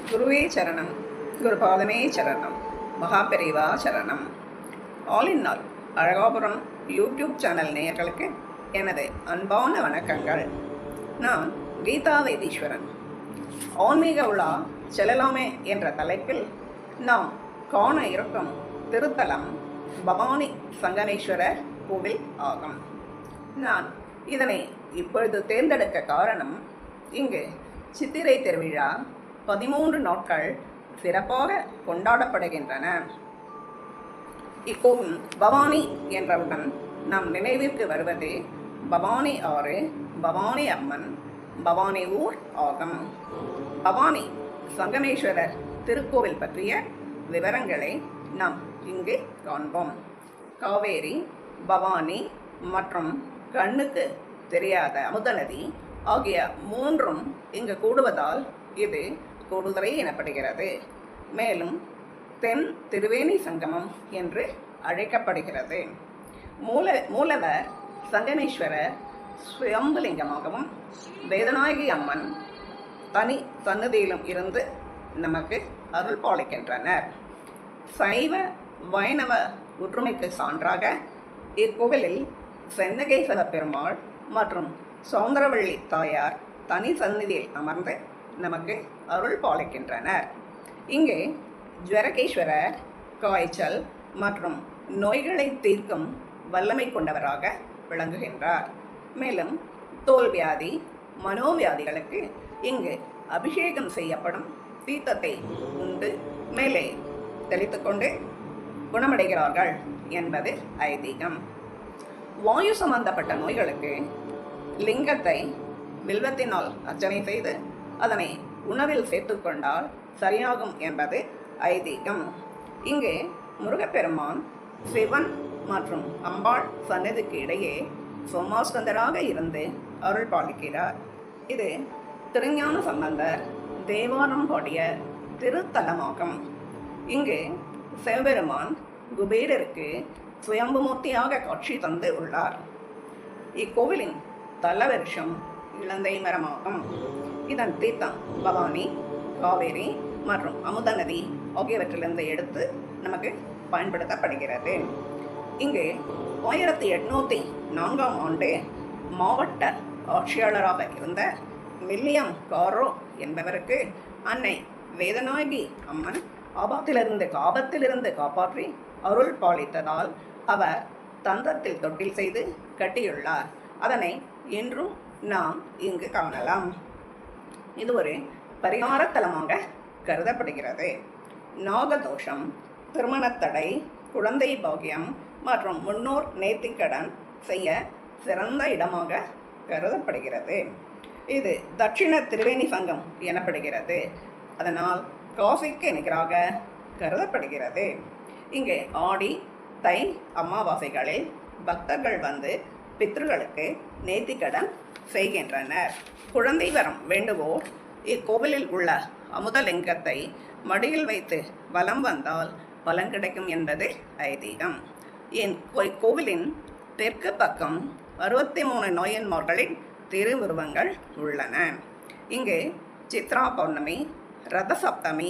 குருவே சரணம், குருபாதமே சரணம், மகாபெரிவா சரணம். All in all Alagapuram YouTube channel நேயர்களுக்கு எனது அன்பான வணக்கங்கள். நான் கீதா வைத்தீஸ்வரன். ஆன்மீக உலா செல்லலாமே என்ற தலைப்பில் நாம் காண இருக்கும் திருத்தலம் பவானி சங்கமேஸ்வரர் கோவில் ஆகும். நான் இதனை இப்பொழுது தேர்ந்தெடுக்க காரணம், இங்கு சித்திரை திருவிழா 13 நாட்கள் சிறப்பாக கொண்டாடப்படுகின்றன. இக்கோவில் பவானி என்றவுடன் நம் நினைவிற்கு வருவது பவானி ஆறு, பவானி அம்மன், பவானி ஊர் ஆகும். பவானி சங்கமேஸ்வரர் திருக்கோவில் பற்றிய விவரங்களை நாம் இங்கு காண்போம். காவேரி, பவானி மற்றும் கண்ணுக்கு தெரியாத அமுதநதி ஆகிய மூன்றும் இங்கு கூடுவதால் இது கூடுதுறை எனப்படுகிறது. மேலும் தென் திருவேணி சங்கமம் என்று அழைக்கப்படுகிறது. மூலவர் சங்கமேஸ்வரர் சுயம்புலிங்கமாகவும் வேதநாயகி அம்மன் தனி சன்னதியிலும் இருந்து நமக்கு அருள் பாலிக்கின்றனர். சைவ வைணவ ஒற்றுமைக்கு சான்றாக இக்கோவிலில் சென்னகேசவ பெருமாள் மற்றும் சௌந்தரவள்ளி தாயார் தனி சந்நிதியில் அமர்ந்து நமக்கு அருள் பாலிக்கின்றனர். இங்கே ஜ்வரகேஸ்வரர் காய்ச்சல் மற்றும் நோய்களை தீர்க்கும் வல்லமை கொண்டவராக விளங்குகின்றார். மேலும் தோல்வியாதி, மனோவியாதிகளுக்கு இங்கு அபிஷேகம் செய்யப்படும் தீர்த்தத்தை உண்டு மேலே தெளித்து கொண்டு குணமடைகிறார்கள் என்பது ஐதீகம். வாயு சம்பந்தப்பட்ட நோய்களுக்கு லிங்கத்தை வில்வத்தினால் அர்ச்சனை செய்து அதனை உணவில் சேர்த்துக்கொண்டால் சரியாகும் என்பது ஐதீகம். இங்கே முருகப்பெருமான் சிவன் மற்றும் அம்பாள் சன்னதிக்கு இடையே சோமாஸ்கந்தராக இருந்து அருள் பாலிக்கிறார். இது திருஞான சம்பந்தர் தேவாரம் பாடிய திருத்தலமாகும். இங்கு சிவபெருமான் குபேரருக்கு சுயம்புமூர்த்தியாக காட்சி தந்து உள்ளார். இக்கோவிலின் தலவருஷம் இலந்தை மரமாகும். இதன் தீர்த்தம் பவானி, காவேரி மற்றும் அமுதநதி ஆகியவற்றிலிருந்து எடுத்து நமக்கு பயன்படுத்தப்படுகிறது. இங்கு 1804 ஆண்டு மாவட்ட ஆட்சியாளராக இருந்த வில்லியம் காரோ என்பவருக்கு அன்னை வேதநாயகி அம்மன் ஆபத்திலிருந்து காப்பாற்றி அருள் பாலித்ததால் அவர் தந்தத்தில் தொட்டில் செய்து கட்டியுள்ளார். அதனை இன்றும் நாம் இங்கு காணலாம். இது ஒரு பரிகார தலமாக கருதப்படுகிறது. நாகதோஷம், திருமணத்தடை, குழந்தை பாக்கியம் மற்றும் முன்னோர் நேர்த்திக்கடன் செய்ய சிறந்த இடமாக கருதப்படுகிறது. இது தட்சிண திரிவேணி சங்கம் எனப்படுகிறது. அதனால் காசிக்கு நிகராக கருதப்படுகிறது. இங்கே ஆடி, தை அமாவாசைகளில் பக்தர்கள் வந்து பித்ருக்களுக்கு நேர்த்திக்கடன் செய்கின்றனர். குழந்தை வரம் வேண்டுவோர் இக்கோவிலில் உள்ள அமுதலிங்கத்தை மடியில் வைத்து வலம் வந்தால் பலன் கிடைக்கும் என்பது ஐதீகம். கோவிலின் தெற்கு பக்கம் 63 நோயன்மார்களின் திருவுருவங்கள் உள்ளன. இங்கு சித்ரா பௌர்ணமி, ரத சப்தமி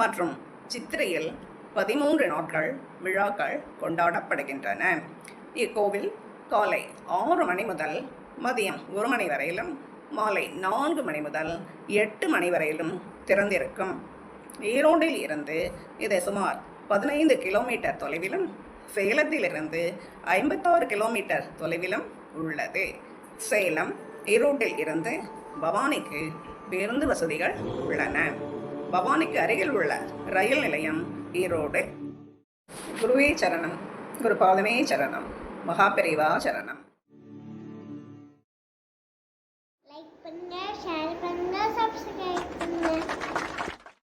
மற்றும் சித்திரையில் 13 நாட்கள் விழாக்கள் கொண்டாடப்படுகின்றன. இக்கோவில் காலை 6 மணி முதல் மதியம் 1 மணி வரையிலும், மாலை 4 மணி முதல் 8 மணி வரையிலும் திறந்திருக்கும். ஈரோடில் இருந்து இது சுமார் 15 கிலோமீட்டர் தொலைவிலும், சேலத்திலிருந்து 56 கிலோமீட்டர் தொலைவிலும் உள்ளது. சேலம், ஈரோட்டில் இருந்து பவானிக்கு பேருந்து வசதிகள் உள்ளன. பவானிக்கு அருகில் உள்ள ரயில் நிலையம் ஈரோடு. குருவே சரணம், குருபாதமே சரணம், மகாபெரிவா சரணம்.